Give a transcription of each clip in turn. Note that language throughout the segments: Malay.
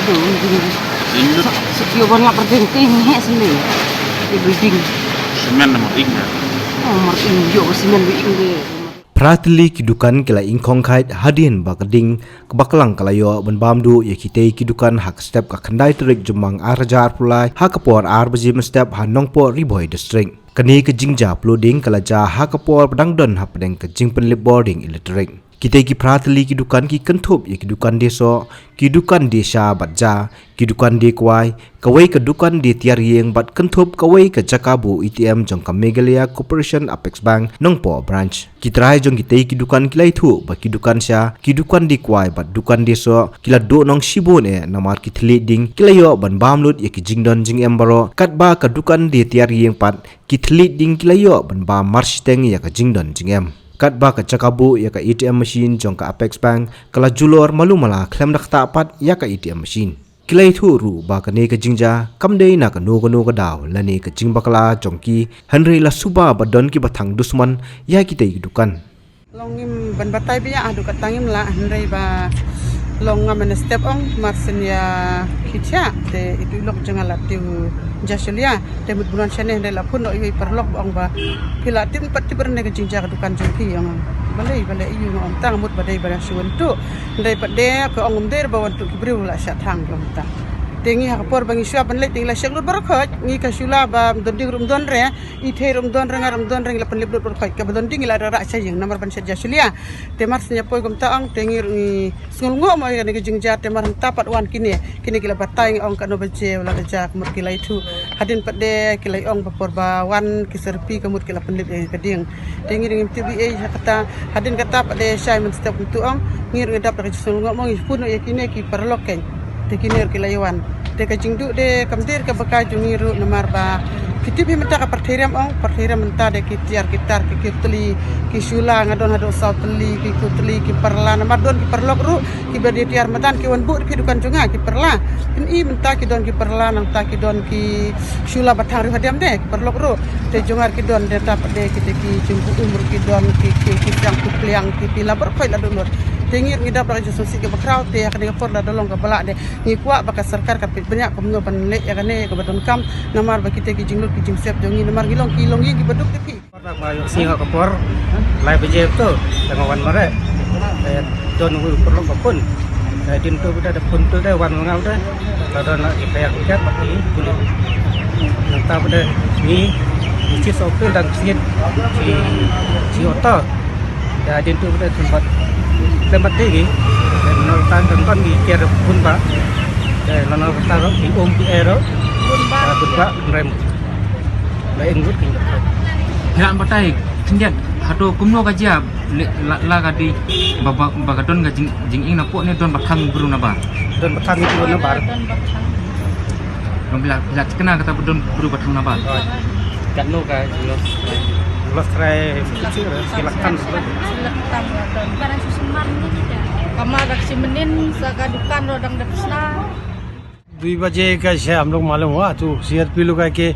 tu Indut sekian banyak pertingting sini di building semen nomor tiga. nomor injo semen building dia. Pratili kidukan kila ingkong kait hadin bakading kebakalang kalayo benbamdu ya kitei kidukan hak step ka khandai terik jumang arjar pulai hakapor arbajim step hanongpo riboy district kani ke jingja uploading kalaja hakapor pedangdon hapdeng ke jingpen lip boarding electric kitei ki pratili kidukan ki kentup ya kidukan deso kidukan desa batja kidukan de kwai kawai kedukan di tiarieng bat kentup kawai ke jakabu ATM jong ka Megalia Corporation Apex Bank nongpo branch kitrai jong kitei kidukan kilai thu ba kidukan sya kidukan di kwai bat dukan deso kila do nong shibun namar kitli ding kilayo ban bamlut ya ki jingdon jing embaro kat ba kedukan di tiarieng pat kitli ding kilayo ban ba marsteng ya ka jingdon jing em kat ba ka cakabu ya ka ATM machine jong ka Apex Bank kala julor malumala klem nakta pat ya ka ATM machine kilai thu ru ba ka ne ka jingja kamdei na ka no ka daw la ne ka jing bakala jongki hanri la suba badon ki bathang dusman ya ki tei dukan longim ban batai biya adu katangim la hanri ba long ngamen step ong marsen ya kitya te itu lok jangala tiu jasulia te mut bulan sene de la pun no i perlok ong ba pila tim pat ti berne ka jingja dukan jongki ong balai iu ngom tang mut badai bara suwen tu ndai pade ko ong der ba wan tu kibriu la sha thang long ta tengi hakapor bangi syua ban lek tingla syang lut barakhat ngi ka syula ba donding rum don re I the rum don reng la pen lip lut barakhat ka donding la ra sa jing namar ban sya sulia te mar snya poi gom ta ong tengi ngi ngul ngo ma ya ngi jingja te mar tapat wan kini kila batai ong ka no baje wala ka jak mut kila itu hadin pade kila ong ba por ba wan kiserpi ka mut kila pen lip ka ding tengi ring TBA kata hadin kata pade syai men step tu ong ngir ngedap ka ngul ngo ngi pun ya kini ki perlok ken tekinir kilaywan te ka jingdu de kamdir ka baka jungiru namar ba kitibi menta ka partiram menta de kitiar kitar ki kitli ki shula ngadon hado sautli ki kutli ki perla namar don ki perlok ru ki berde tiar madan ki wan bu ki dukan junga ki perla kin I menta ki don ki perla nang ta ki don ki shula bathang ru hadiam de ki perlok ru te jungar ki don de tap de ki jingbu umur ki don ki yang kupliang ki pila berkhoi la dulur tengir ngidap la jososi ke bakrau te akani for la dolong ka bala de ni kwa baka sarkar ka banyak ko ngo ban le ya kane ko badon kam namar ba kite ki jingluk ki jingsep jongi namar gilong ki baduk tepi pada bayu singa ka por lai beje to tangawan mare don hu perlu kapun din to bida da pun to da wan ngau da kada na ipaya kat pati kulit nanta bida ni ci sopil dan sin ci oto da din to bida tempat tinggi dan nonton tempat di kira pun pak dan nonton taruh di ero pun pak rem lain gut ya batai tinjat hatu kumno kaja la kadi bagadon ga jing ing napo ne don bathang guru naba don bathang itu nabar don bila kena kata don guru bathang naba kan no ka los try silakan barang susuman ni tidak kamar raksi menin sakadukan rodang dapsna 2 बजे का से हम लोग मालूम हुआ तो सीआरपी लोग आके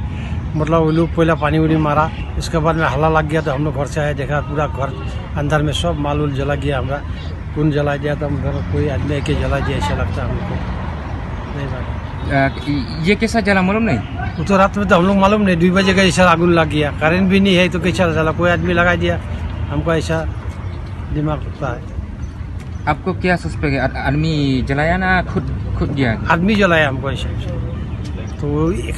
मतलब वो लोग पहला पानी उनी मारा इसके बाद में हल्ला लग गया तो हम लोग घर से आए देखा पूरा घर अंदर में सब माल उल जला गया हमारा कौन जला दिया तो हम घर कोई आदमी के जला दिया ऐसा लगता है हमको नहीं बात ये कैसा जला मालूम नहीं वो तो रात में तो हम लोग मालूम नहीं 2 बजे का ऐसा आगुन लग गया करेंट भी नहीं है तो कैसा जला कोई आदमी लगा दिया हमको ऐसा दिमाग होता है आपको क्या सस्पेक्ट है आदमी जलाया ना खुद गया आदमी जलाया हमको ऐसा तो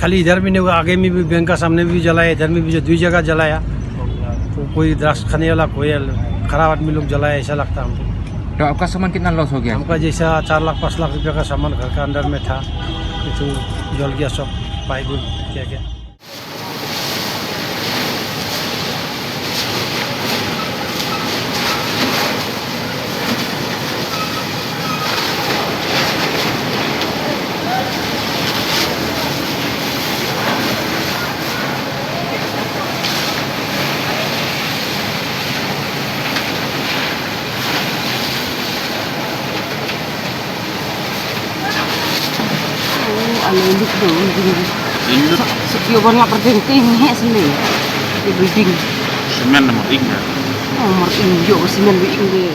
खाली इधर भी नहीं आगे में भी बैंक का सामने भी जलाया इधर में भी 2 जगह जलाया तो कोई द्राक्ष खाने वाला कोई खराब आदमी लोग जलाया ऐसा लगता है हमको तो आपका सामान कितना लॉस हो गया हमका जैसा 4 लाख 5 लाख रुपये का सामान घर का अंदर में था तो जल गया सब पाइप क्या Induk tu Indut sekian banyak pertingting sini di building semen nomor tiga. nomor injo semen building dia.